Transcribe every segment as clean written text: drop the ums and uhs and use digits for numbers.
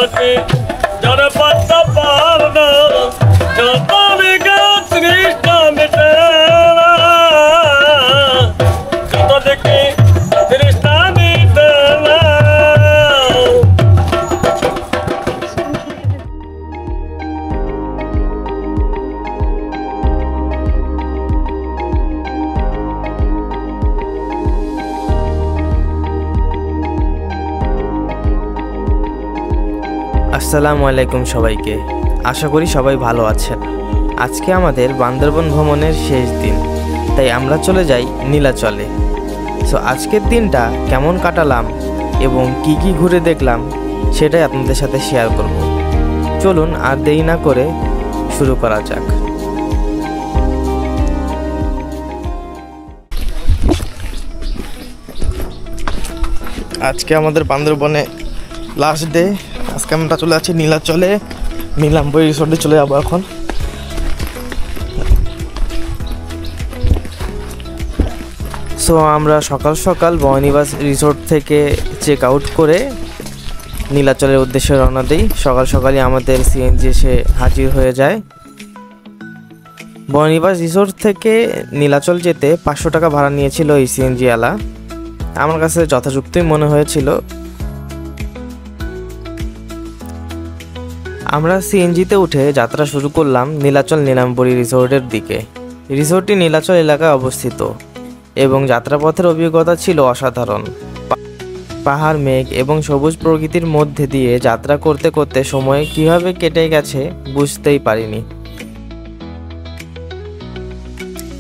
থাকে যারা পাত্তা পার না যতনে গাছ তৃষ্ণা মেটে না যত দেখে তৃষ্ণা মেটে না। আসসালামু আলাইকুম সবাইকে, আশা করি সবাই ভালো আছেন। আজকে আমাদের বান্দরবন ভ্রমণের শেষ দিন, তাই আমরা চলে যাই নীলাচলে। সো আজকের দিনটা কেমন কাটালাম এবং কি কি ঘুরে দেখলাম সেটাই আপনাদের সাথে শেয়ার করব। চলুন আর দেরি না করে শুরু করা যাক। আজকে আমাদের বান্দরবনে লাস্ট ডে। আজকে আমরা চলে আছি নীলাচলে, নীলাম্বরী রিসোর্টে চলে যাবো এখন। সো আমরা সকাল সকাল বনিবাস রিসোর্ট থেকে চেক আউট করে নীলাচলের উদ্দেশ্যে রওনা দিই। সকাল সকালই আমাদের সিএনজি এসে হাজির হয়ে যায়। বনিবাস রিসোর্ট থেকে নীলাচল যেতে 500 টাকা ভাড়া নিয়েছিল এই সিএনজি আলা। আমার কাছে যথাযুক্তই মনে হয়েছিল। আমরা সিএনজিতে উঠে যাত্রা শুরু করলাম নীলাচল নীলাম্বরী রিসোর্টের দিকে। রিসোর্টটি নীলাচল এলাকায় অবস্থিত এবং যাত্রাপথের অভিজ্ঞতা ছিল অসাধারণ। পাহাড়, মেঘ এবং সবুজ প্রকৃতির মধ্যে দিয়ে যাত্রা করতে করতে সময় কিভাবে কেটে গেছে বুঝতেই পারিনি।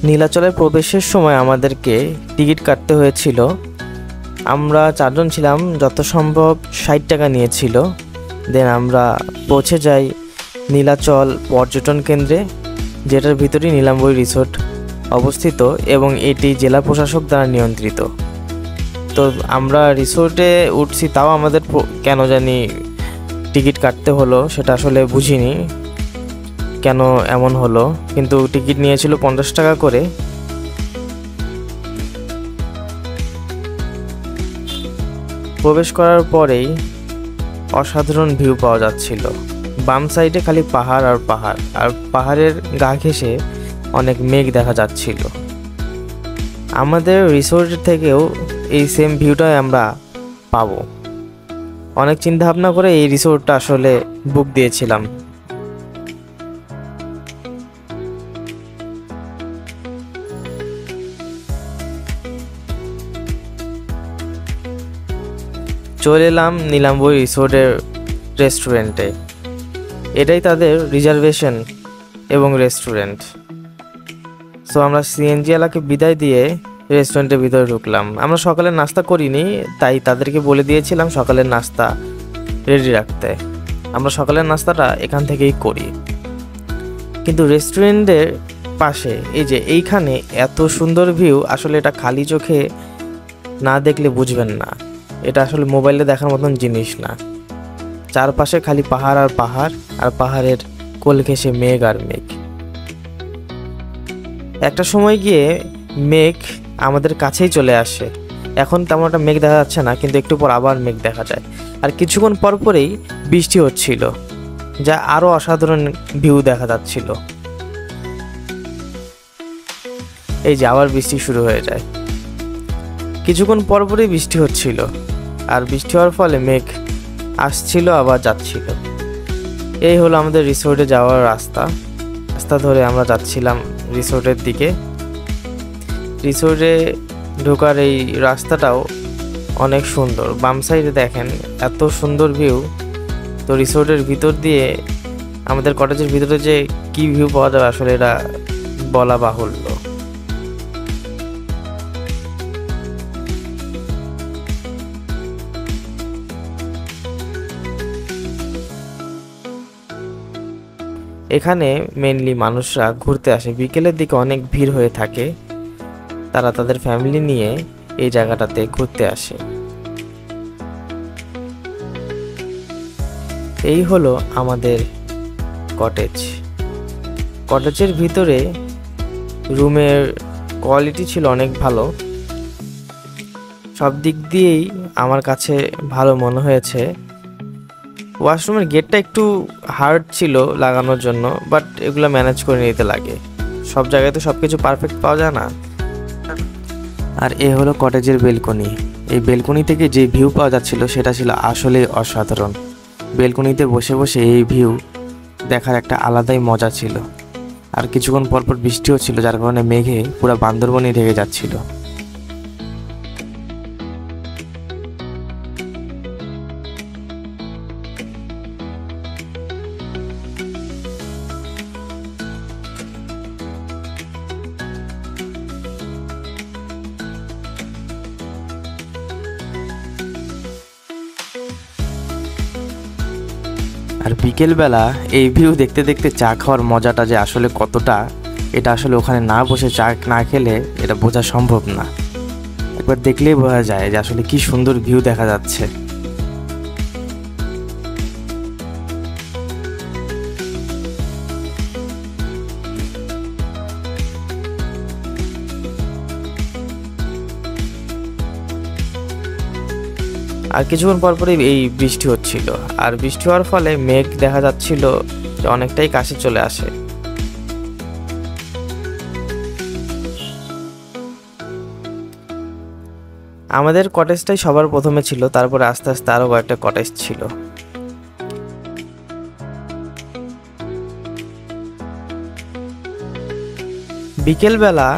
নীলাচলের প্রবেশের সময় আমাদেরকে টিকিট কাটতে হয়েছিল। আমরা 4 জন ছিলাম, যত সম্ভব 60 টাকা নিয়েছিল। দেন আমরা পৌঁছে যাই নীলাচল পর্যটন কেন্দ্রে, যেটার ভিতরেই নীলাম্বরী রিসোর্ট অবস্থিত এবং এটি জেলা প্রশাসক দ্বারা নিয়ন্ত্রিত। তো আমরা রিসোর্টে উঠছি, তাও আমাদের কেন জানি টিকিট কাটতে হলো, সেটা আসলে বুঝিনি কেন এমন হলো, কিন্তু টিকিট নিয়েছিল 50 টাকা করে। প্রবেশ করার পরেই অসাধারণ ভিউ পাওয়া যাচ্ছিল। বাম সাইডে খালি পাহাড় আর পাহাড়, আর পাহাড়ের গা ঘেঁষে অনেক মেঘ দেখা যাচ্ছিল। আমাদের রিসোর্ট থেকেও এই সেম ভিউটাই আমরা পাবো। অনেক চিন্তা ভাবনা করে এই রিসোর্টটা আসলে বুক দিয়েছিলাম। চলে এলাম নীলাম্বরী রিসোর্টের রেস্টুরেন্টে। এটাই তাদের রিজার্ভেশন এবং রেস্টুরেন্ট। সো আমরা সিএনজি এলাকে বিদায় দিয়ে রেস্টুরেন্টের ভিতরে ঢুকলাম। আমরা সকালের নাস্তা করিনি, তাই তাদেরকে বলে দিয়েছিলাম সকালের নাস্তা রেডি রাখতে। আমরা সকালের নাস্তাটা এখান থেকেই করি। কিন্তু রেস্টুরেন্টের পাশে এই যে এইখানে এত সুন্দর ভিউ, আসলে এটা খালি চোখে না দেখলে বুঝবেন না। এটা আসলে মোবাইলে দেখার মতন জিনিস না। চারপাশে খালি পাহাড় আর পাহাড়, আর পাহাড়ের কোল ঘেঁষে মেঘ আর মেঘ। একটা সময় গিয়ে মেঘ আমাদের কাছেই চলে আসে। এখন তেমন একটা মেঘ দেখা যাচ্ছে না, কিন্তু একটু পর আবার মেঘ দেখা যায়। আর কিছুক্ষণ পর পরেই বৃষ্টি হচ্ছিল, যা আরও অসাধারণ ভিউ দেখা যাচ্ছিল। এই যে আবার বৃষ্টি শুরু হয়ে যায়। কিছুক্ষণ পর পরই বৃষ্টি হচ্ছিল, আর বৃষ্টি হওয়ার ফলে মেঘ আসছিল আবার যাচ্ছিল। এই হলো আমাদের রিসোর্টে যাওয়ার রাস্তা। রাস্তা ধরে আমরা যাচ্ছিলাম রিসোর্টের দিকে। রিসোর্টে ঢোকার এই রাস্তাটাও অনেক সুন্দর। বাম সাইডে দেখেন এত সুন্দর ভিউ। তো রিসোর্টের ভিতর দিয়ে আমাদের কটেজের ভিতরে যে কি ভিউ পাওয়া যাবে আসলে এটা বলা বাহুল্য। এখানে মেইনলি মানুষরা ঘুরতে আসে। বিকেলের দিকে অনেক ভিড় হয়ে থাকে। তারা তাদের ফ্যামিলি নিয়ে এই জায়গাটাতে ঘুরতে আসে। এই হলো আমাদের কটেজ। কটেজের ভিতরে রুমের কোয়ালিটি ছিল অনেক ভালো। সব দিক দিয়েই আমার কাছে ভালো মনে হয়েছে। ওয়াশরুমের গেটটা একটু হার্ড ছিল লাগানোর জন্য, বাট এগুলো ম্যানেজ করে নিতে লাগে। সব জায়গায় তো সব কিছু পারফেক্ট পাওয়া যায় না। আর এ হলো কটেজের বেলকনি। এই বেলকনি থেকে যে ভিউ পাওয়া যাচ্ছিল সেটা ছিল আসলেই অসাধারণ। বেলকনিতে বসে বসে এই ভিউ দেখার একটা আলাদাই মজা ছিল। আর কিছুক্ষণ পরপর বৃষ্টিও ছিল, যার কারণে মেঘে পুরো বান্দরবনই ঢেকে যাচ্ছিল। আর বিকেলবেলা এই ভিউ দেখতে দেখতে চা খাওয়ার মজাটা যে আসলে কতটা, এটা আসলে ওখানে না বসে চা না খেলে এটা বোঝা সম্ভব না। একবার দেখলেই বোঝা যায় যে আসলে কি সুন্দর ভিউ দেখা যাচ্ছে। আর কিছুক্ষণ পরপরই এই বৃষ্টি হচ্ছিল, আর বৃষ্টি হওয়ার ফলে মেঘ দেখা যাচ্ছিল যে অনেকটাই কাছে চলে আসে। আমাদের কটেজটাই সবার প্রথমে ছিল, তারপরে আস্তে আস্তে আরো কয়েকটা কটেজ ছিল। বিকেলবেলা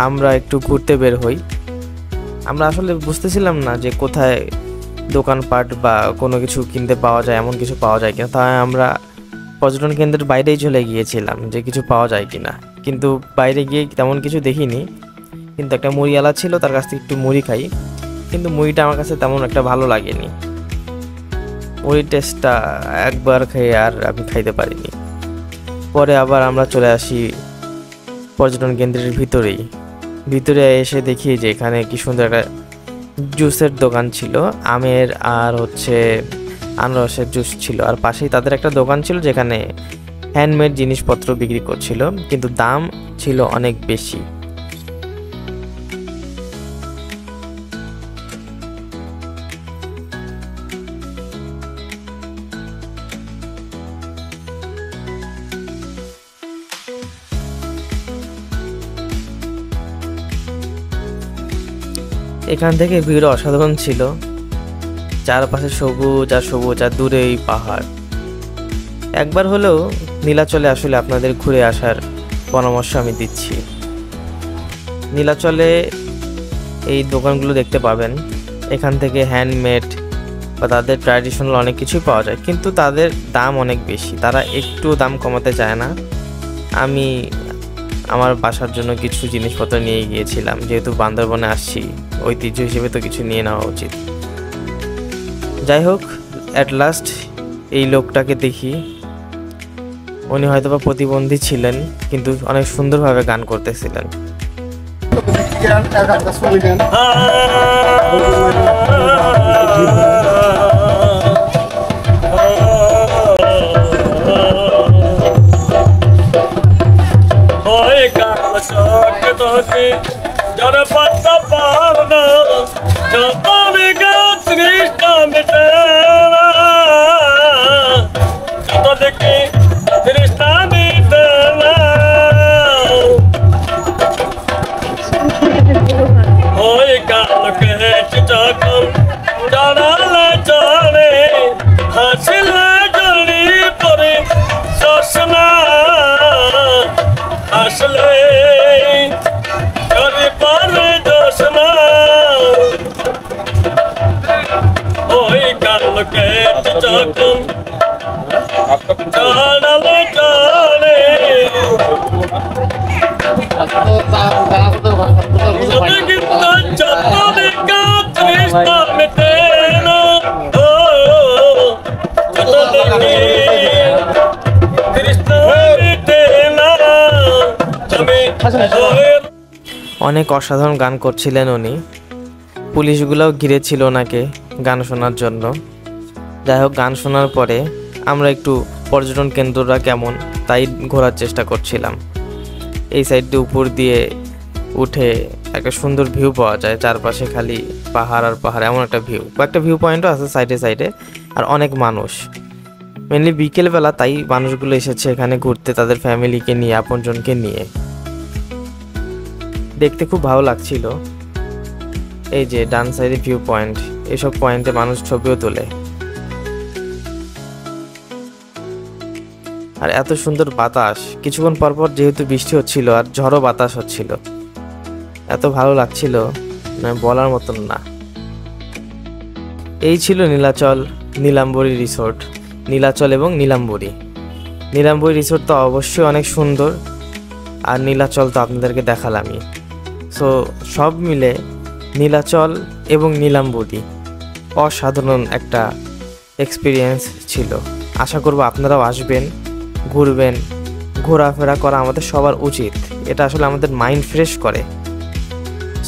আমরা একটু ঘুরতে বের হই। আমরা আসলে বুঝতেছিলাম না যে কোথায় দোকানপাট বা কোনো কিছু কিনতে পাওয়া যায়, এমন কিছু পাওয়া যায় কিনা। তাই আমরা পর্যটন কেন্দ্রের বাইরেই চলে গিয়েছিলাম যে কিছু পাওয়া যায় কিনা, কিন্তু বাইরে গিয়ে তেমন কিছু দেখিনি। কিন্তু একটা মুড়িওয়ালা ছিল, তার কাছ থেকে একটু মুড়ি খাই, কিন্তু মুড়িটা আমার কাছে তেমন একটা ভালো লাগেনি। মুড়ির টেস্টটা একবার খেয়ে আর আমি খাইতে পারিনি। পরে আবার আমরা চলে আসি পর্যটন কেন্দ্রের ভিতরে এসে দেখি যে এখানে কি সুন্দর একটা জুসের দোকান ছিল, আমের আর আনারসের জুস ছিল। আর পাশেই তাদের একটা দোকান ছিল যেখানে হ্যান্ডমেড জিনিসপত্র বিক্রি করছিল, কিন্তু দাম ছিল অনেক বেশি। এখান থেকে ভিড় অসাধারণ ছিল, চারপাশে সবুজ আর সবুজ, আর দূরে এই পাহাড়। একবার হলেও নীলাচলে আসলে আপনাদের ঘুরে আসার পরামর্শ আমি দিচ্ছি। নীলাচলে এই দোকানগুলো দেখতে পাবেন, এখান থেকে হ্যান্ডমেড বা তাদের ট্র্যাডিশনাল অনেক কিছুই পাওয়া যায়, কিন্তু তাদের দাম অনেক বেশি, তারা একটু দাম কমাতে চায় না। আমি আমার বাসার জন্য কিছু জিনিসপত্র নিয়ে গিয়েছিলাম, যেহেতু বান্দরবনে আসছি, ঐতিহ্য হিসেবে তো কিছু নিয়ে নেওয়া উচিত। যাই হোক, অ্যাট লাস্ট এই লোকটাকে দেখি। উনি হয়তোবা প্রতিবন্ধী ছিলেন, কিন্তু অনেক সুন্দরভাবে গান করতেছিলেন। অনেক অসাধারণ গান করছিলেন উনি। পুলিশগুলোও ঘিরেছিল ওনাকে গান শোনার জন্য। যাই হোক, গান শোনার পরে আমরা একটু পর্যটন কেন্দ্রটা কেমন তাই ঘোরার চেষ্টা করছিলাম। এই সাইডে উপর দিয়ে উঠে একটা সুন্দর ভিউ পাওয়া যায়, চারপাশে খালি পাহাড় আর পাহাড়, এমন একটা ভিউ। কয়েকটা ভিউ পয়েন্টও আছে সাইডে সাইডে, আর অনেক মানুষ। মেনলি বিকেলবেলা, তাই মানুষগুলো এসেছে এখানে ঘুরতে তাদের ফ্যামিলিকে নিয়ে, আপনজনকে নিয়ে। দেখতে খুব ভালো লাগছিল। এই যে ডান সাইডে ভিউ পয়েন্ট, এসব পয়েন্টে মানুষ ছবিও তোলে। আর এত সুন্দর বাতাস, কিছুক্ষণ পরপর যেহেতু বৃষ্টি হচ্ছিল আর ঝড়ো বাতাস হচ্ছিল, এত ভালো লাগছিল বলার মতন না। এই ছিল নীলাচল নীলাম্বরী রিসোর্ট, নীলাচল এবং নীলাম্বরী। নীলাম্বরী রিসোর্ট তো অবশ্যই অনেক সুন্দর, আর নীলাচল তো আপনাদেরকে দেখালামই। সো সব মিলে নীলাচল এবং নীলাম্বরী অসাধারণ একটা এক্সপিরিয়েন্স ছিল। আশা করব আপনারাও আসবেন, ঘুরবেন। ঘোরাফেরা করা আমাদের সবার উচিত, এটা আসলে আমাদের মাইন্ড ফ্রেশ করে।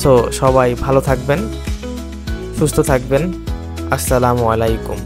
সো সবাই ভালো থাকবেন, সুস্থ থাকবেন। আসসালামু আলাইকুম।